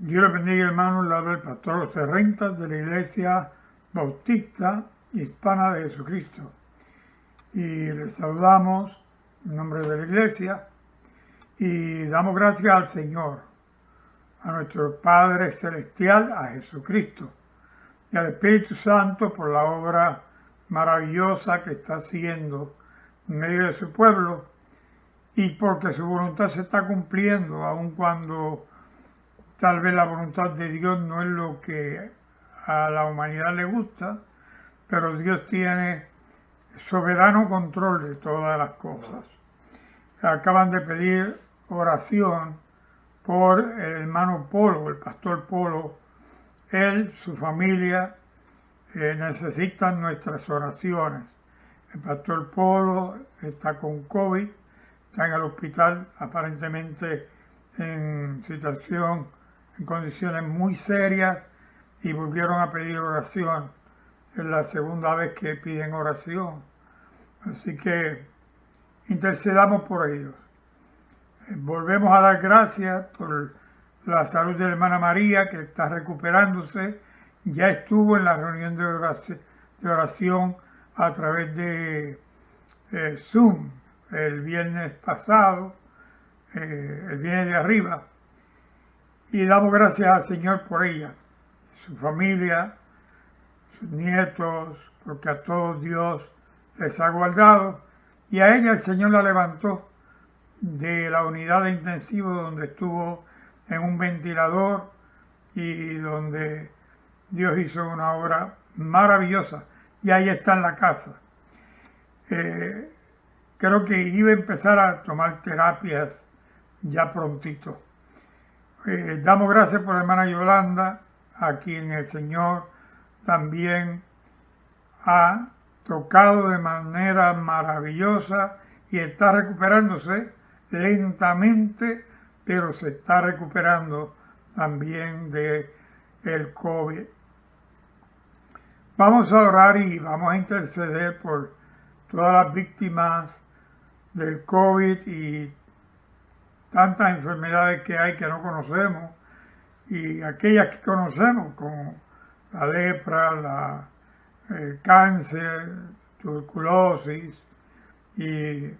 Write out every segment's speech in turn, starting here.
Dios le bendiga, hermanos. Le habla el pastor José Rentas de la Iglesia Bautista Hispana de Jesucristo. Y les saludamos en nombre de la Iglesia y damos gracias al Señor, a nuestro Padre Celestial, a Jesucristo y al Espíritu Santo por la obra maravillosa que está haciendo en medio de su pueblo y porque su voluntad se está cumpliendo, aun cuando tal vez la voluntad de Dios no es lo que a la humanidad le gusta, pero Dios tiene soberano control de todas las cosas. Acaban de pedir oración por el hermano Polo, el pastor Polo. Él, su familia, necesitan nuestras oraciones. El pastor Polo está con COVID, está en el hospital, aparentemente en condiciones muy serias, y volvieron a pedir oración. Es la segunda vez que piden oración. Así que intercedamos por ellos. Volvemos a dar gracias por la salud de la hermana María, que está recuperándose. Ya estuvo en la reunión de oración a través de Zoom el viernes pasado, el viernes de arriba. Y damos gracias al Señor por ella, su familia, sus nietos, porque a todos Dios les ha guardado. Y a ella el Señor la levantó de la unidad de intensivo donde estuvo en un ventilador y donde Dios hizo una obra maravillosa. Y ahí está en la casa. Creo que iba a empezar a tomar terapias ya prontito. Damos gracias por la hermana Yolanda, a quien el Señor también ha tocado de manera maravillosa y está recuperándose lentamente, pero se está recuperando también de el COVID. Vamos a orar y vamos a interceder por todas las víctimas del COVID y tantas enfermedades que hay que no conocemos, y aquellas que conocemos, como la lepra, el cáncer, tuberculosis y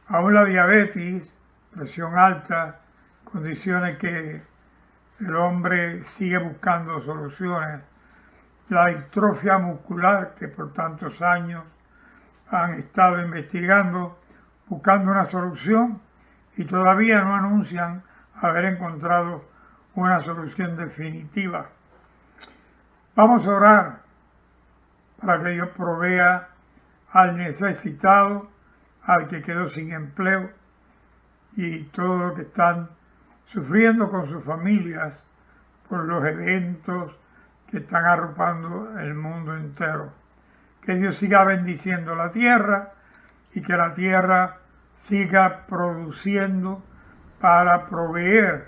aún la diabetes, presión alta, condiciones que el hombre sigue buscando soluciones, la distrofia muscular, que por tantos años han estado investigando, buscando una solución, y todavía no anuncian haber encontrado una solución definitiva. Vamos a orar para que Dios provea al necesitado, al que quedó sin empleo y todos los que están sufriendo con sus familias por los eventos que están arropando el mundo entero. Que Dios siga bendiciendo la tierra y que la tierra siga produciendo para proveer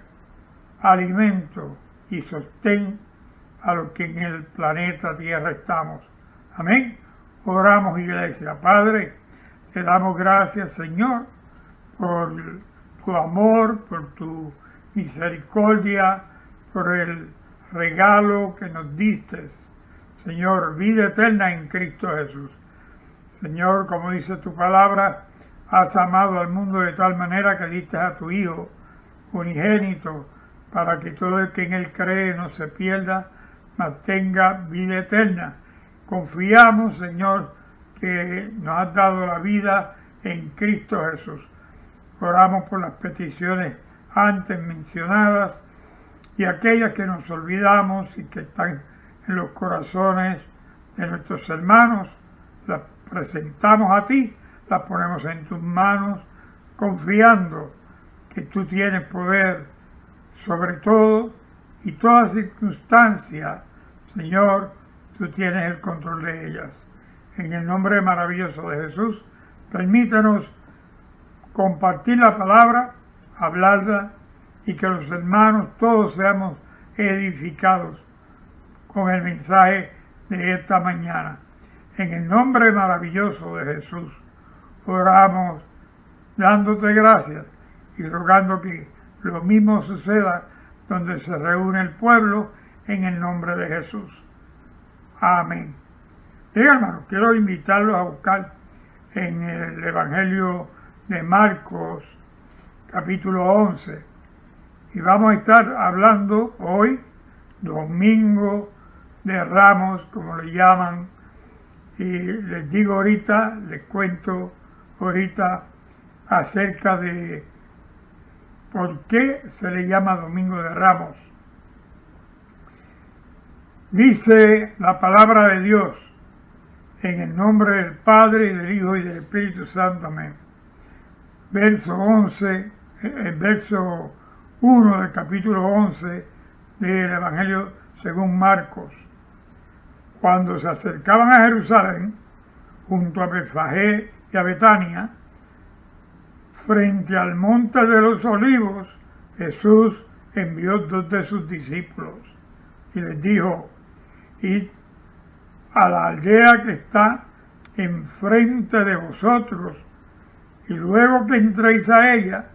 alimento y sostén a los que en el planeta Tierra estamos. Amén. Oramos, iglesia. Padre, te damos gracias, Señor, por tu amor, por tu misericordia, por el regalo que nos diste, Señor, vida eterna en Cristo Jesús. Señor, como dice tu palabra, has amado al mundo de tal manera que diste a tu Hijo unigénito, para que todo el que en él cree no se pierda, mas tenga vida eterna. Confiamos, Señor, que nos has dado la vida en Cristo Jesús. Oramos por las peticiones antes mencionadas y aquellas que nos olvidamos y que están en los corazones de nuestros hermanos. Las presentamos a ti, las ponemos en tus manos, confiando que tú tienes poder sobre todo y toda circunstancia. Señor, tú tienes el control de ellas. En el nombre maravilloso de Jesús, permítanos compartir la palabra, hablarla, y que los hermanos todos seamos edificados con el mensaje de esta mañana. En el nombre maravilloso de Jesús, oramos dándote gracias y rogando que lo mismo suceda donde se reúne el pueblo en el nombre de Jesús. Amén. Bien, hermanos, quiero invitarlos a buscar en el Evangelio de Marcos, capítulo 11. Y vamos a estar hablando hoy, Domingo de Ramos, como le llaman. Y les digo ahorita, les cuento ahorita acerca de por qué se le llama Domingo de Ramos. Dice la palabra de Dios, en el nombre del Padre, y del Hijo, y del Espíritu Santo. Amén. Verso 11, el verso 1 del capítulo 11 del Evangelio según Marcos. Cuando se acercaban a Jerusalén, junto a Betfagé y a Betania, frente al monte de los olivos, Jesús envió 2 de sus discípulos y les dijo: id a la aldea que está enfrente de vosotros, y luego que entréis a ella,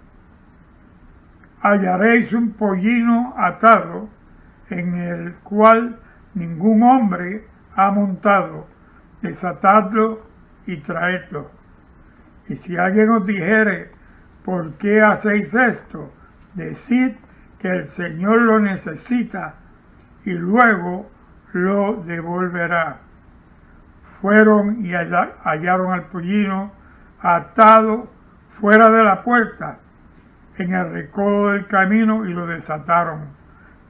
hallaréis un pollino atado, en el cual ningún hombre ha montado. Desatadlo y traedlo. Y si alguien os dijere: ¿por qué hacéis esto?, decid que el Señor lo necesita y luego lo devolverá. Fueron y hallaron al pollino atado fuera de la puerta, en el recodo del camino, y lo desataron.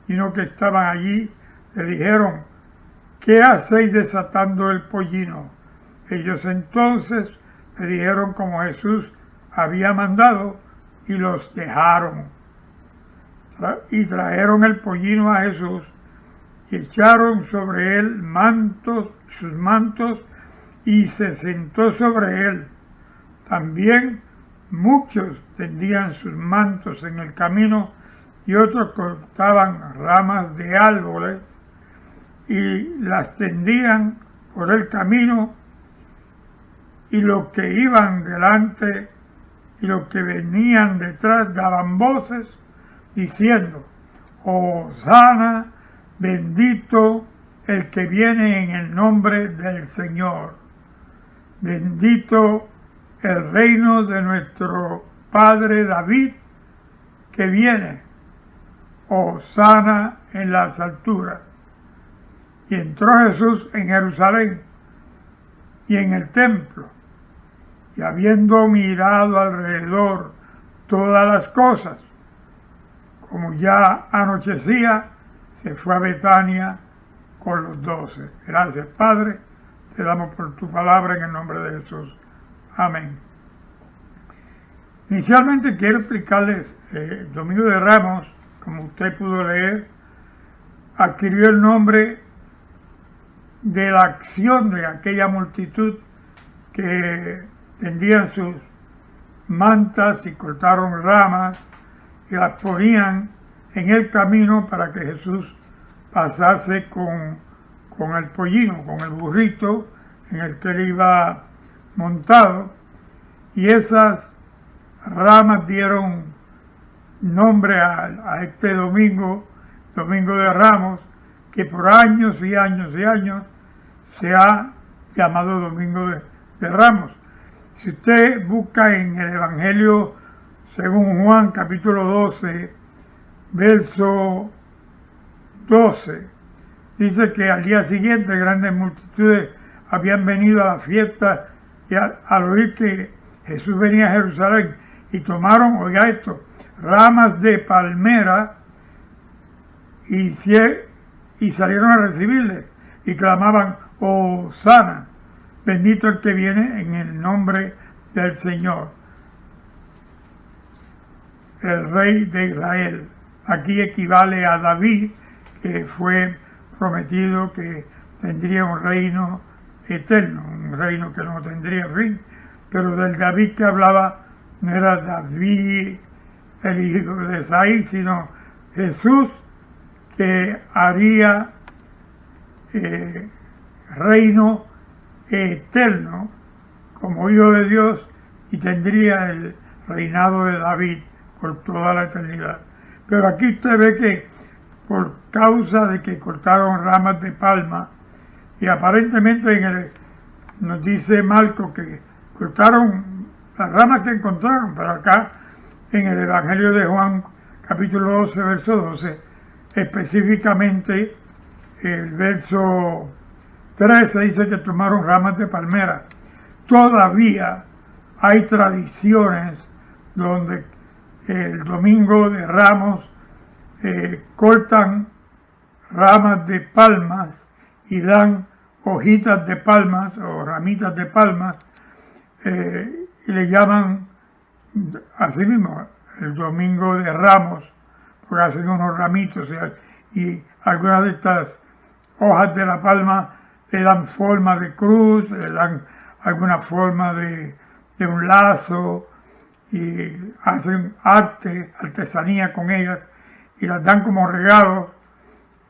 Y los que estaban allí le dijeron: ¿qué hacéis desatando el pollino? Ellos entonces le dijeron como Jesús había mandado, y los dejaron. Y trajeron el pollino a Jesús, y echaron sobre él sus mantos, y se sentó sobre él. También muchos tendían sus mantos en el camino, y otros cortaban ramas de árboles y las tendían por el camino, y los que iban delante y los que venían detrás daban voces diciendo: Hosana, bendito el que viene en el nombre del Señor, bendito el reino de nuestro padre David que viene, Hosana en las alturas. Y entró Jesús en Jerusalén y en el templo, y habiendo mirado alrededor todas las cosas, como ya anochecía, se fue a Betania con los 12. Gracias, Padre, te damos por tu palabra en el nombre de Jesús. Amén. Inicialmente quiero explicarles, Domingo de Ramos, como usted pudo leer, adquirió el nombre de la acción de aquella multitud que tendían sus mantas y cortaron ramas y las ponían en el camino para que Jesús pasase con el pollino, con el burrito en el que él iba montado, y esas ramas dieron nombre a este domingo, Domingo de Ramos, que por años y años y años se ha llamado Domingo de Ramos. Si usted busca en el Evangelio según Juan, capítulo 12, verso 12, dice que al día siguiente grandes multitudes habían venido a la fiesta, y al oír que Jesús venía a Jerusalén, y tomaron, oiga esto, ramas de palmera y salieron a recibirle y clamaban: Hosana, bendito el que viene en el nombre del Señor, el Rey de Israel. Aquí equivale a David, que fue prometido que tendría un reino eterno, un reino que no tendría fin, pero del David que hablaba no era David el hijo de Isaí, sino Jesús, que haría reino eterno como hijo de Dios, y tendría el reinado de David por toda la eternidad. Pero aquí usted ve que por causa de que cortaron ramas de palma, y aparentemente nos dice Marcos que cortaron las ramas que encontraron, pero acá en el Evangelio de Juan, capítulo 12, verso 12, específicamente el verso 13 dice que tomaron ramas de palmera. Todavía hay tradiciones donde el domingo de Ramos cortan ramas de palmas y dan hojitas de palmas o ramitas de palmas y le llaman así mismo el domingo de Ramos, porque hacen unos ramitos y algunas de estas hojas de la palma le dan forma de cruz, le dan alguna forma de un lazo y hacen artesanía con ellas y las dan como regalos,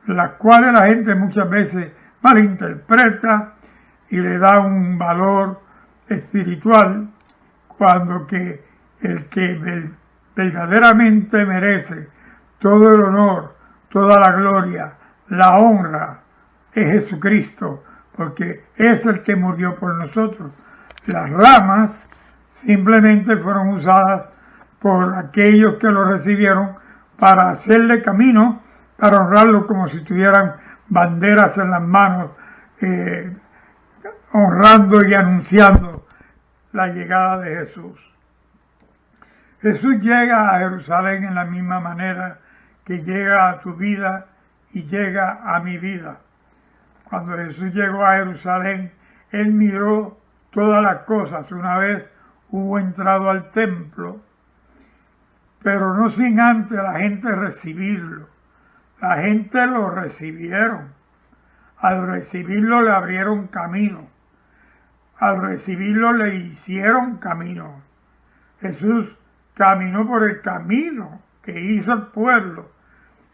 las cuales la gente muchas veces malinterpreta y le da un valor espiritual, cuando que el que verdaderamente merece todo el honor, toda la gloria, la honra, es Jesucristo, porque es el que murió por nosotros. Las ramas simplemente fueron usadas por aquellos que lo recibieron para hacerle camino, para honrarlo como si tuvieran banderas en las manos, honrando y anunciando la llegada de Jesús. Jesús llega a Jerusalén en la misma manera que llega a tu vida y llega a mi vida. Cuando Jesús llegó a Jerusalén, Él miró todas las cosas una vez hubo entrado al templo, pero no sin antes la gente recibirlo. La gente lo recibieron. Al recibirlo le abrieron camino. Al recibirlo le hicieron camino. Jesús caminó por el camino que hizo el pueblo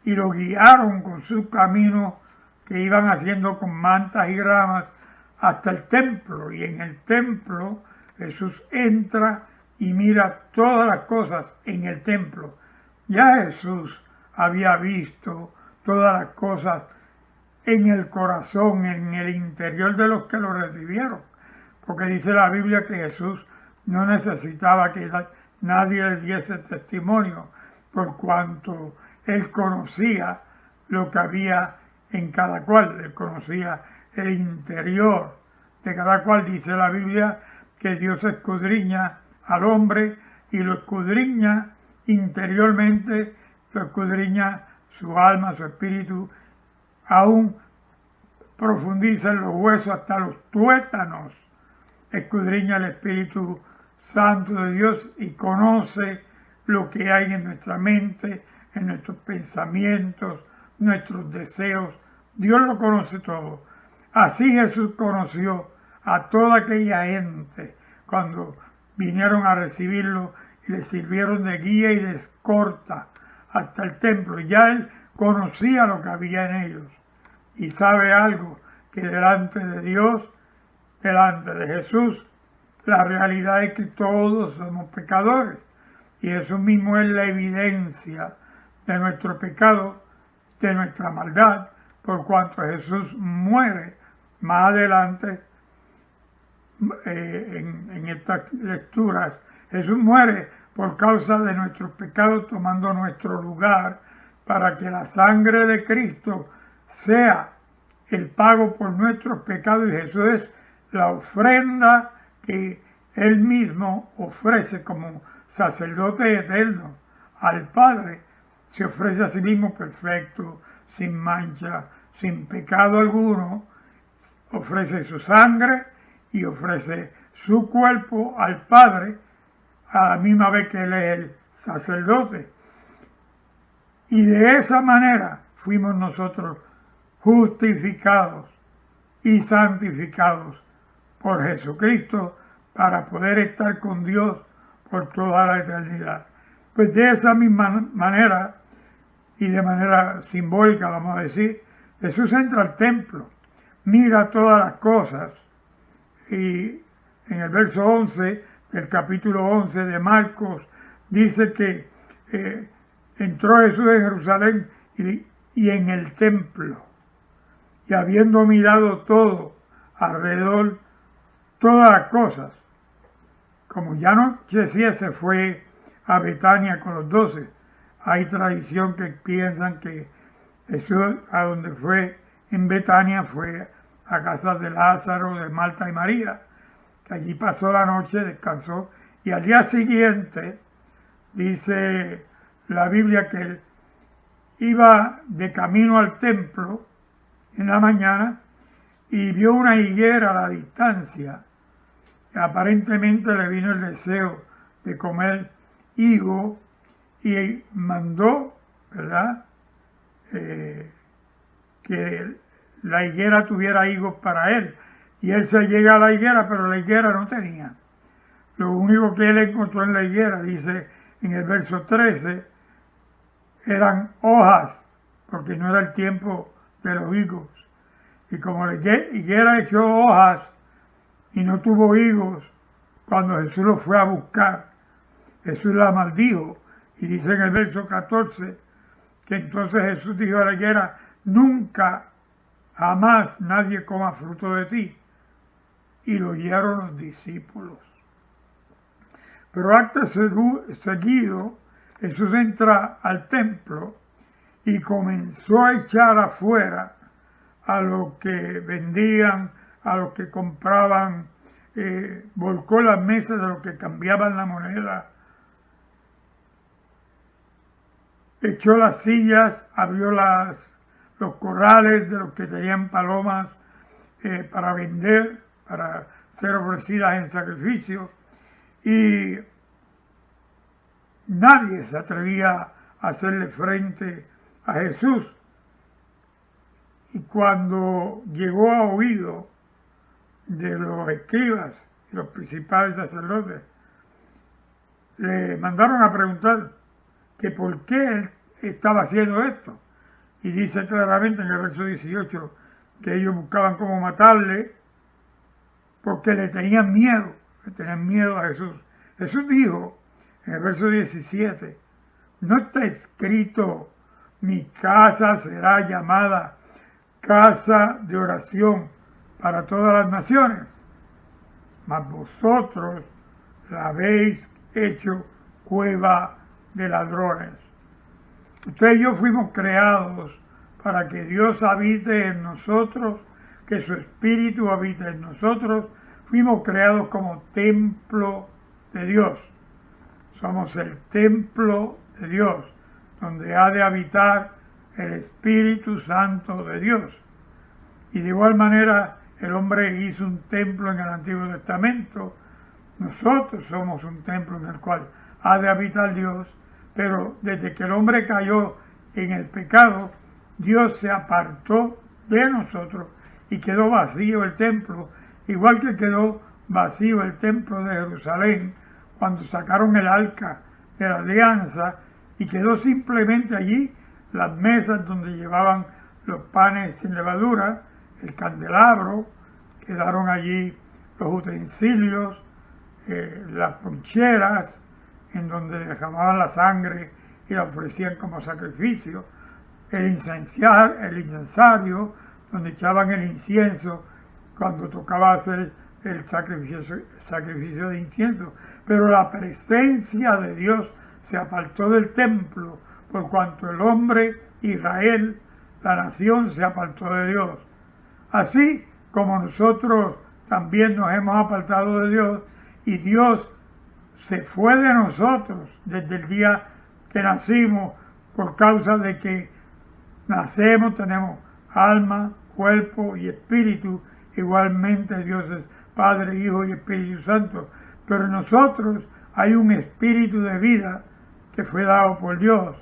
y lo guiaron con su camino que iban haciendo con mantas y ramas hasta el templo. Y en el templo Jesús entra y mira todas las cosas en el templo. Ya Jesús había visto todas las cosas en el corazón, en el interior de los que lo recibieron, porque dice la Biblia que Jesús no necesitaba que nadie le diese testimonio, por cuanto Él conocía lo que había en cada cual, Él conocía el interior de cada cual. Dice la Biblia que Dios escudriña al hombre y lo escudriña interiormente, lo escudriña su alma, su espíritu, aún profundiza en los huesos hasta los tuétanos, escudriña el Espíritu Santo de Dios y conoce lo que hay en nuestra mente, en nuestros pensamientos, nuestros deseos. Dios lo conoce todo. Así Jesús conoció a toda aquella gente cuando vinieron a recibirlo y le sirvieron de guía y de escorta hasta el templo. Ya Él conocía lo que había en ellos y sabe algo, que delante de Dios, delante de Jesús, la realidad es que todos somos pecadores y eso mismo es la evidencia de nuestro pecado, de nuestra maldad, por cuanto Jesús muere más adelante en estas lecturas. Jesús muere por causa de nuestros pecados, tomando nuestro lugar, para que la sangre de Cristo sea el pago por nuestros pecados, y Jesús es la ofrenda que Él mismo ofrece como sacerdote eterno al Padre. Se ofrece a sí mismo perfecto, sin mancha, sin pecado alguno, ofrece su sangre y ofrece su cuerpo al Padre, a la misma vez que Él es el sacerdote. Y de esa manera fuimos nosotros justificados y santificados por Jesucristo para poder estar con Dios por toda la eternidad. Pues de esa misma manera, y de manera simbólica vamos a decir, Jesús entra al templo, mira todas las cosas, y en el verso 11 del capítulo 11 de Marcos dice que entró Jesús en Jerusalén y y en el templo. Y habiendo mirado todo alrededor, todas las cosas, como ya no Jesús se fue a Betania con los 12, hay tradición que piensan que Jesús a donde fue en Betania fue a casa de Lázaro, de Marta y María, que allí pasó la noche, descansó, y al día siguiente dice la Biblia que él iba de camino al templo en la mañana y vio una higuera a la distancia. Aparentemente le vino el deseo de comer higo y mandó, ¿verdad?, que la higuera tuviera higos para él. Y él se llega a la higuera, pero la higuera no tenía. Lo único que él encontró en la higuera, dice en el verso 13, eran hojas, porque no era el tiempo de los higos. Y como la higuera echó hojas y no tuvo higos, cuando Jesús lo fue a buscar, Jesús la maldijo. Y dice en el verso 14 que entonces Jesús dijo a la higuera: nunca, jamás nadie coma fruto de ti. Y lo oyeron los discípulos. Pero acto seguido, Jesús entra al templo y comenzó a echar afuera a los que vendían, a los que compraban, volcó las mesas de los que cambiaban la moneda, echó las sillas, abrió los corrales de los que tenían palomas para vender, para ser ofrecidas en sacrificio, y nadie se atrevía a hacerle frente a Jesús. Y cuando llegó a oído de los escribas y los principales sacerdotes, le mandaron a preguntar que por qué él estaba haciendo esto. Y dice claramente en el verso 18 que ellos buscaban cómo matarle porque le tenían miedo a Jesús. Jesús dijo en el verso 17, no está escrito: mi casa será llamada casa de oración para todas las naciones, mas vosotros la habéis hecho cueva de ladrones. Usted y yo fuimos creados para que Dios habite en nosotros, que su Espíritu habite en nosotros. Fuimos creados como templo de Dios. Somos el templo de Dios, donde ha de habitar el Espíritu Santo de Dios. Y de igual manera el hombre hizo un templo en el Antiguo Testamento. Nosotros somos un templo en el cual ha de habitar Dios, pero desde que el hombre cayó en el pecado, Dios se apartó de nosotros y quedó vacío el templo, igual que quedó vacío el templo de Jerusalén cuando sacaron el arca de la alianza, y quedó simplemente allí las mesas donde llevaban los panes sin levadura, el candelabro, quedaron allí los utensilios, las poncheras en donde derramaban la sangre y la ofrecían como sacrificio, el incensario donde echaban el incienso cuando tocaba hacer el sacrificio de incienso. Pero la presencia de Dios se apartó del templo, por cuanto el hombre, Israel, la nación, se apartó de Dios. Así como nosotros también nos hemos apartado de Dios, y Dios se fue de nosotros desde el día que nacimos, por causa de que nacemos, tenemos alma, cuerpo y espíritu. Igualmente Dios es Padre, Hijo y Espíritu Santo. Pero en nosotros hay un espíritu de vida que fue dado por Dios,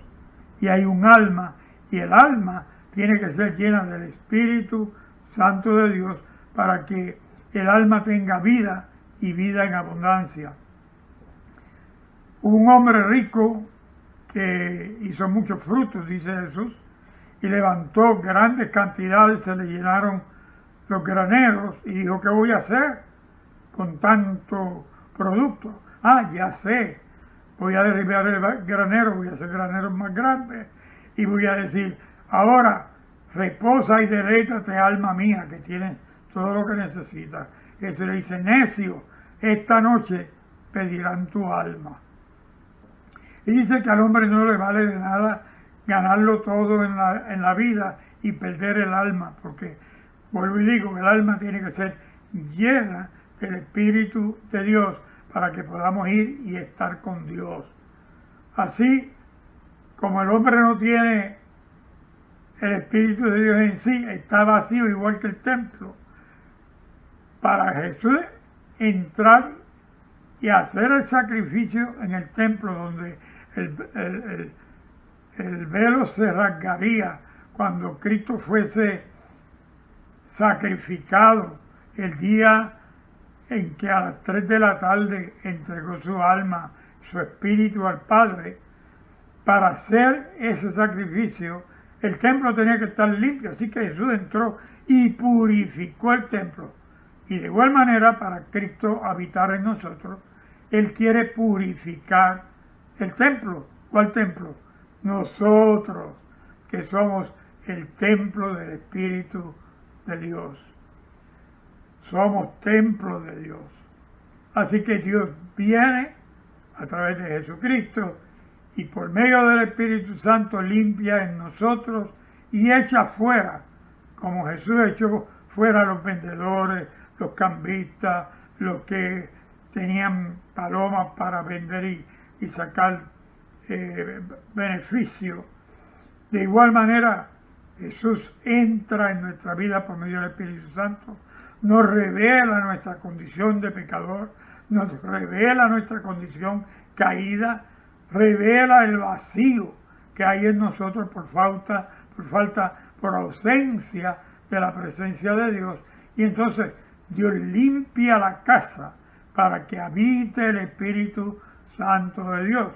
y hay un alma, y el alma tiene que ser llena del Espíritu Santo de Dios para que el alma tenga vida y vida en abundancia. Hubo un hombre rico que hizo muchos frutos, dice Jesús, y levantó grandes cantidades, se le llenaron los graneros, y dijo: ¿qué voy a hacer con tanto producto? Ya sé, voy a derribar el granero, voy a hacer graneros más grandes, y voy a decir: Ahora, reposa y deleítate, alma mía, que tienes todo lo que necesitas. Esto le dice, necio, esta noche pedirán tu alma. Y dice que al hombre no le vale de nada ganarlo todo en la vida y perder el alma, porque, vuelvo y digo, el alma tiene que ser llena del Espíritu de Dios para que podamos ir y estar con Dios. Así como el hombre no tiene el Espíritu de Dios en sí, está vacío igual que el templo. Para Jesús entrar y hacer el sacrificio en el templo donde el velo se rasgaría cuando Cristo fuese sacrificado el día en que a las 3 de la tarde entregó su alma, su espíritu al Padre. Para hacer ese sacrificio, el templo tenía que estar limpio, así que Jesús entró y purificó el templo. Y de igual manera, para Cristo habitar en nosotros, Él quiere purificar el templo. ¿Cuál templo? Nosotros, que somos el templo del Espíritu de Dios. Somos templo de Dios. Así que Dios viene a través de Jesucristo y por medio del Espíritu Santo limpia en nosotros y echa fuera, como Jesús echó fuera a los vendedores, los cambistas, los que tenían palomas para vender y sacar beneficio. De igual manera, Jesús entra en nuestra vida por medio del Espíritu Santo, nos revela nuestra condición de pecador, nos revela nuestra condición caída, revela el vacío que hay en nosotros por ausencia de la presencia de Dios. Y entonces Dios limpia la casa para que habite el Espíritu Santo de Dios.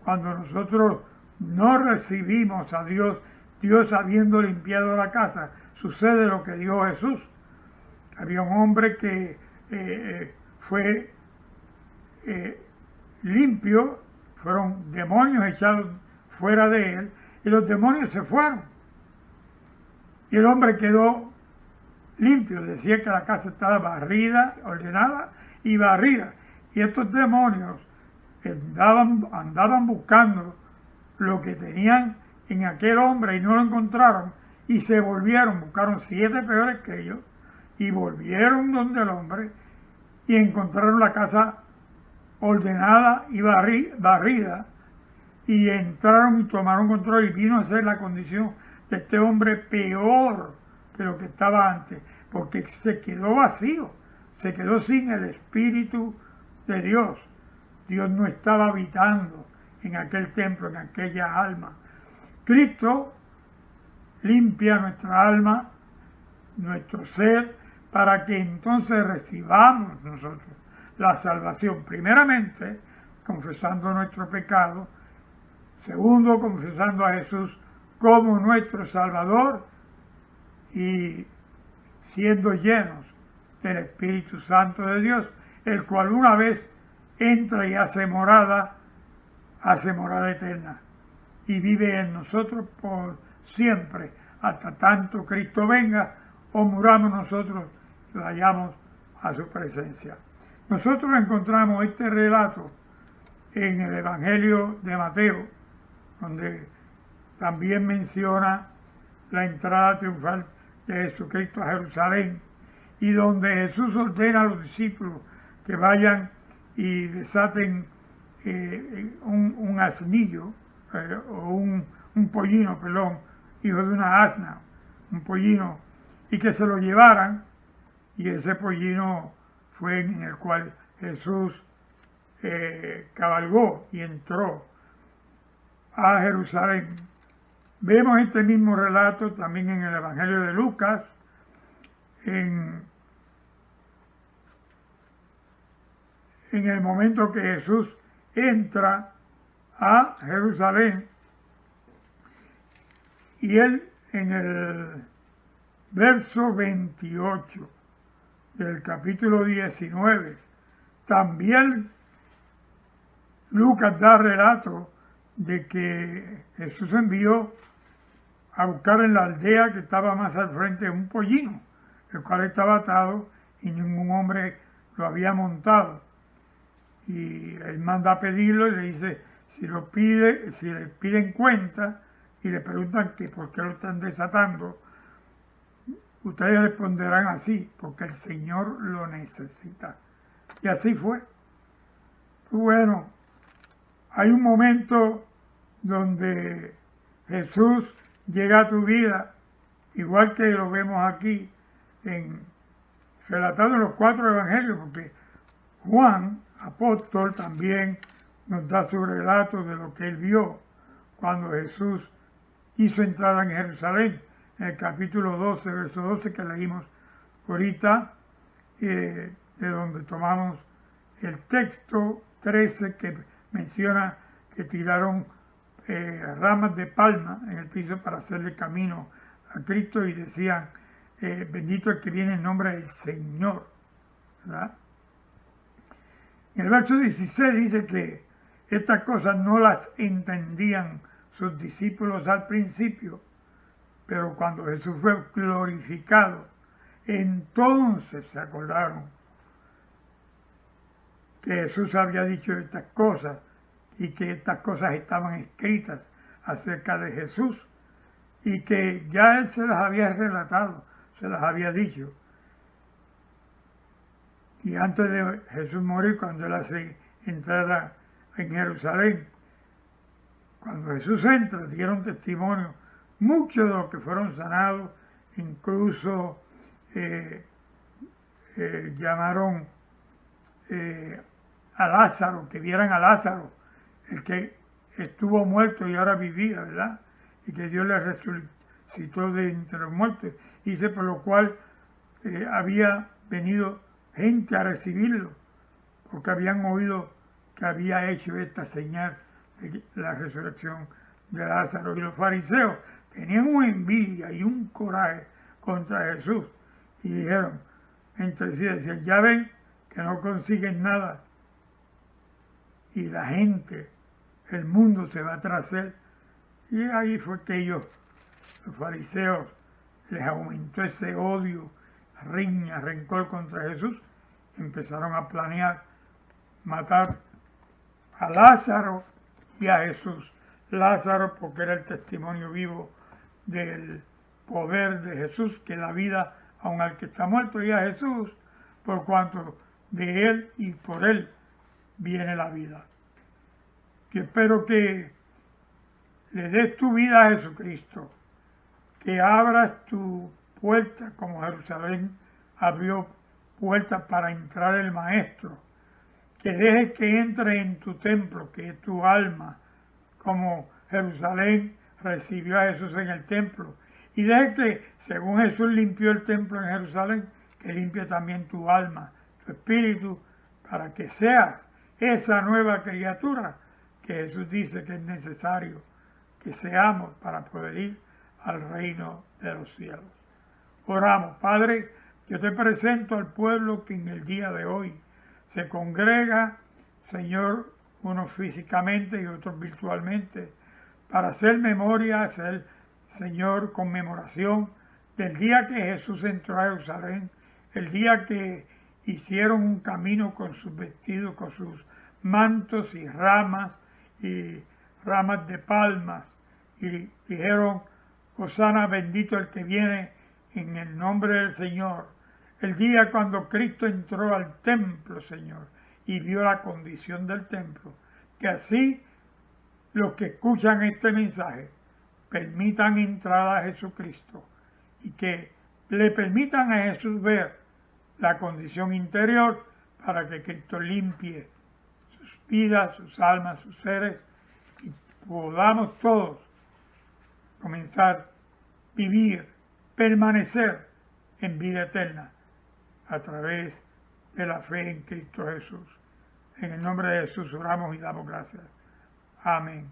Cuando nosotros no recibimos a Dios, Dios habiendo limpiado la casa, sucede lo que dijo Jesús. Había un hombre que fue limpio, fueron demonios echados fuera de él y los demonios se fueron. Y el hombre quedó limpio, decía que la casa estaba barrida, ordenada y barrida. Y estos demonios andaban buscando lo que tenían en aquel hombre y no lo encontraron y se volvieron, buscaron 7 peores que ellos y volvieron donde el hombre y encontraron la casa ordenada y barrida y entraron y tomaron control y vino a ser la condición de este hombre peor que lo que estaba antes, porque se quedó vacío, se quedó sin el Espíritu de Dios. Dios no estaba habitando en aquel templo, en aquella alma. Cristo limpia nuestra alma, nuestro ser, para que entonces recibamos nosotros la salvación. Primeramente, confesando nuestro pecado. Segundo, confesando a Jesús como nuestro Salvador y siendo llenos del Espíritu Santo de Dios, el cual una vez entra y hace morada eterna y vive en nosotros por siempre, hasta tanto Cristo venga o muramos nosotros y vayamos a su presencia. Nosotros encontramos este relato en el Evangelio de Mateo, donde también menciona la entrada triunfal de Jesucristo a Jerusalén y donde Jesús ordena a los discípulos que vayan y desaten un asnillo o un pollino, hijo de una asna, un pollino, y que se lo llevaran, y ese pollino fue en el cual Jesús cabalgó y entró a Jerusalén. Vemos este mismo relato también en el Evangelio de Lucas, en el momento que Jesús entra a Jerusalén, y él en el verso 28 del capítulo 19, también Lucas da relato de que Jesús envió a buscar en la aldea que estaba más al frente un pollino, el cual estaba atado y ningún hombre lo había montado. Y él manda a pedirlo y le dice, si le piden cuenta y le preguntan que por qué lo están desatando, ustedes responderán así, porque el Señor lo necesita. Y así fue. Bueno, hay un momento donde Jesús llega a tu vida, igual que lo vemos aquí, relatado en los 4 evangelios, porque Juan, apóstol, también nos da su relato de lo que él vio cuando Jesús hizo entrada en Jerusalén, en el capítulo 12, verso 12 que leímos ahorita, de donde tomamos el texto 13 que menciona que tiraron ramas de palma en el piso para hacerle camino a Cristo y decían, bendito el que viene en nombre del Señor, ¿verdad? En el verso 16 dice que estas cosas no las entendían sus discípulos al principio, pero cuando Jesús fue glorificado, entonces se acordaron que Jesús había dicho estas cosas y que estas cosas estaban escritas acerca de Jesús y que ya él se las había relatado, se las había dicho. Y antes de Jesús morir, cuando él hace entrada en Jerusalén, cuando Jesús entra, dieron testimonio muchos de los que fueron sanados, incluso llamaron a Lázaro, que vieran a Lázaro, el que estuvo muerto y ahora vivía, ¿verdad? Y que Dios le resucitó de entre los muertos. Dice por lo cual había venido gente a recibirlo, porque habían oído que había hecho esta señal de la resurrección de Lázaro. Y los fariseos tenían una envidia y un coraje contra Jesús y dijeron entre sí, decían, ya ven que no consiguen nada y la gente, el mundo se va tras él. Y ahí fue que ellos, los fariseos, les aumentó ese odio, riña, rencor contra Jesús, empezaron a planear matar a Lázaro y a Jesús. Lázaro porque era el testimonio vivo del poder de Jesús, que la vida aun al que está muerto, y a Jesús por cuanto de él y por él viene la vida. Yo espero que le des tu vida a Jesucristo, que abras tu puerta como Jerusalén abrió puertas para entrar el Maestro, que dejes que entre en tu templo, que es tu alma, como Jerusalén recibió a Jesús en el templo, y deje que, según Jesús limpió el templo en Jerusalén, que limpie también tu alma, tu espíritu, para que seas esa nueva criatura que Jesús dice que es necesario que seamos para poder ir al reino de los cielos. Oramos. Padre, yo te presento al pueblo que en el día de hoy se congrega, Señor, unos físicamente y otros virtualmente, para hacer memoria, hacer, Señor, conmemoración del día que Jesús entró a Jerusalén, el día que hicieron un camino con sus vestidos, con sus mantos y ramas de palmas, y dijeron, Hosana, bendito el que viene en el nombre del Señor. El día cuando Cristo entró al templo, Señor, y vio la condición del templo, que así los que escuchan este mensaje permitan entrada a Jesucristo y que le permitan a Jesús ver la condición interior para que Cristo limpie sus vidas, sus almas, sus seres y podamos todos comenzar a vivir, permanecer en vida eterna a través de la fe en Cristo Jesús. En el nombre de Jesús oramos y damos gracias. Amén.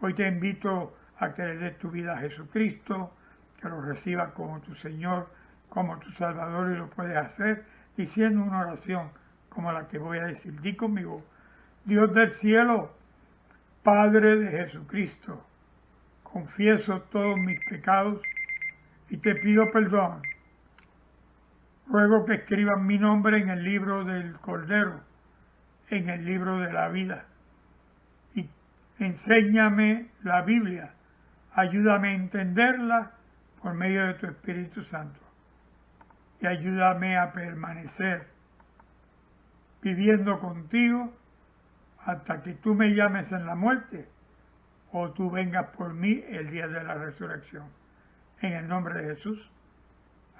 Hoy te invito a que le des tu vida a Jesucristo, que lo recibas como tu Señor, como tu Salvador, y lo puedes hacer diciendo una oración como la que voy a decir. Di conmigo, Dios del cielo, Padre de Jesucristo, confieso todos mis pecados y te pido perdón. Ruego que escribas mi nombre en el libro del Cordero, en el libro de la vida. Y enséñame la Biblia, ayúdame a entenderla por medio de tu Espíritu Santo. Y ayúdame a permanecer viviendo contigo hasta que tú me llames en la muerte o tú vengas por mí el día de la resurrección. En el nombre de Jesús.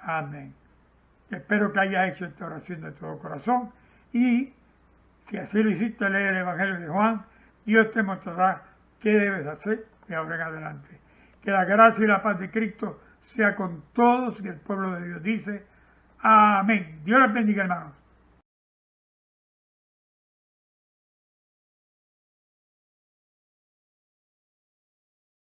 Amén. Espero que hayas hecho esta oración de todo corazón y si así lo hiciste, lee el Evangelio de Juan. Dios te mostrará qué debes hacer de ahora en adelante. Que la gracia y la paz de Cristo sea con todos y el pueblo de Dios dice amén. Dios les bendiga, hermanos.